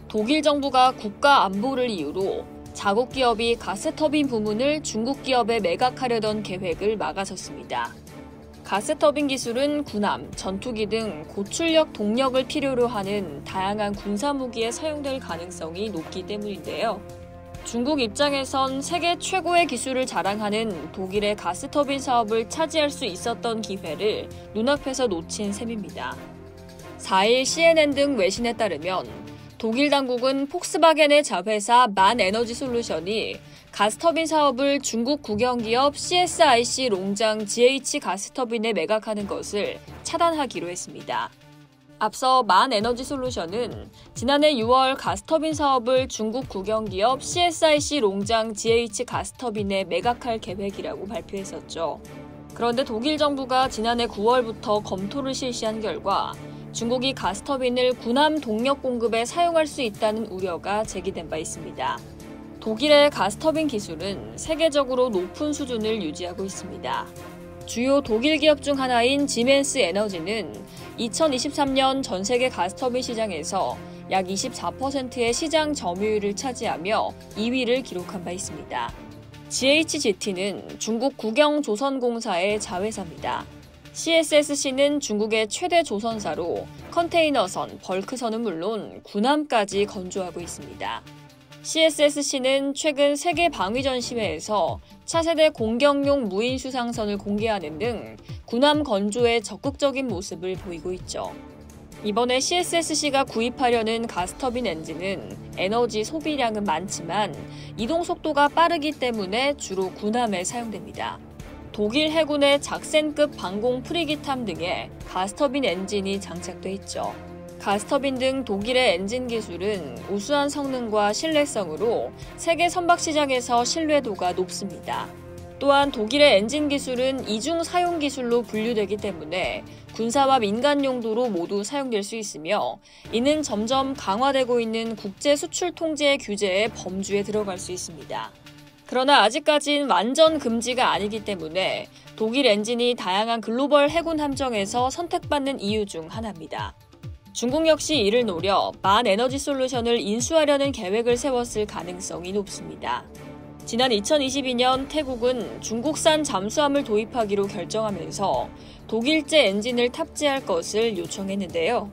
독일 정부가 국가 안보를 이유로 자국 기업이 가스터빈 부문을 중국 기업에 매각하려던 계획을 막아섰습니다. 가스터빈 기술은 군함, 전투기 등 고출력 동력을 필요로 하는 다양한 군사무기에 사용될 가능성이 높기 때문인데요. 중국 입장에선 세계 최고의 기술을 자랑하는 독일의 가스터빈 사업을 차지할 수 있었던 기회를 눈앞에서 놓친 셈입니다. 4일 CNN 등 외신에 따르면 독일 당국은 폭스바겐의 자회사 만 에너지 솔루션이 가스터빈 사업을 중국 국영기업 CSIC 롱장 GH 가스터빈에 매각하는 것을 차단하기로 했습니다. 앞서 만 에너지 솔루션은 지난해 6월 가스터빈 사업을 중국 국영기업 CSIC 롱장 GH 가스터빈에 매각할 계획이라고 발표했었죠. 그런데 독일 정부가 지난해 9월부터 검토를 실시한 결과 중국이 가스터빈을 군함 동력 공급에 사용할 수 있다는 우려가 제기된 바 있습니다. 독일의 가스터빈 기술은 세계적으로 높은 수준을 유지하고 있습니다. 주요 독일 기업 중 하나인 지멘스 에너지는 2023년 전 세계 가스터빈 시장에서 약 24%의 시장 점유율을 차지하며 2위를 기록한 바 있습니다. GHGT는 중국 국영조선공사의 자회사입니다. CSSC는 중국의 최대 조선사로 컨테이너선, 벌크선은 물론 군함까지 건조하고 있습니다. CSSC는 최근 세계 방위 전시회에서 차세대 공격용 무인 수상선을 공개하는 등 군함 건조에 적극적인 모습을 보이고 있죠. 이번에 CSSC가 구입하려는 가스터빈 엔진은 에너지 소비량은 많지만 이동 속도가 빠르기 때문에 주로 군함에 사용됩니다. 독일 해군의 작센급 방공 프리기탐 등에 가스터빈 엔진이 장착돼 있죠. 가스터빈 등 독일의 엔진 기술은 우수한 성능과 신뢰성으로 세계 선박 시장에서 신뢰도가 높습니다. 또한 독일의 엔진 기술은 이중 사용 기술로 분류되기 때문에 군사와 민간 용도로 모두 사용될 수 있으며 이는 점점 강화되고 있는 국제 수출 통제 규제의 범주에 들어갈 수 있습니다. 그러나 아직까진 완전 금지가 아니기 때문에 독일 엔진이 다양한 글로벌 해군 함정에서 선택받는 이유 중 하나입니다. 중국 역시 이를 노려 만 에너지 솔루션을 인수하려는 계획을 세웠을 가능성이 높습니다. 지난 2022년 태국은 중국산 잠수함을 도입하기로 결정하면서 독일제 엔진을 탑재할 것을 요청했는데요.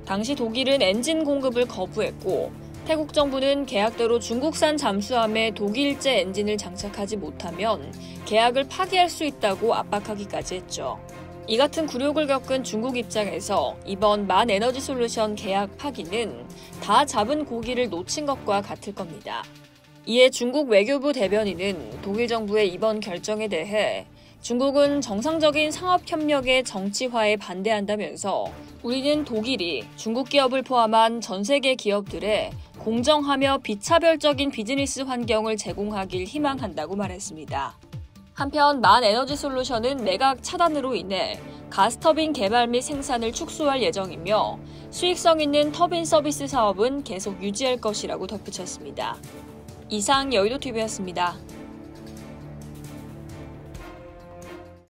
당시 독일은 엔진 공급을 거부했고 태국 정부는 계약대로 중국산 잠수함에 독일제 엔진을 장착하지 못하면 계약을 파기할 수 있다고 압박하기까지 했죠. 이 같은 굴욕을 겪은 중국 입장에서 이번 만 에너지 솔루션 계약 파기는 다 잡은 고기를 놓친 것과 같을 겁니다. 이에 중국 외교부 대변인은 독일 정부의 이번 결정에 대해 중국은 정상적인 상업협력의 정치화에 반대한다면서 우리는 독일이 중국 기업을 포함한 전 세계 기업들의 공정하며 비차별적인 비즈니스 환경을 제공하길 희망한다고 말했습니다. 한편 만 에너지 솔루션은 매각 차단으로 인해 가스터빈 개발 및 생산을 축소할 예정이며 수익성 있는 터빈 서비스 사업은 계속 유지할 것이라고 덧붙였습니다. 이상 여의도TV였습니다.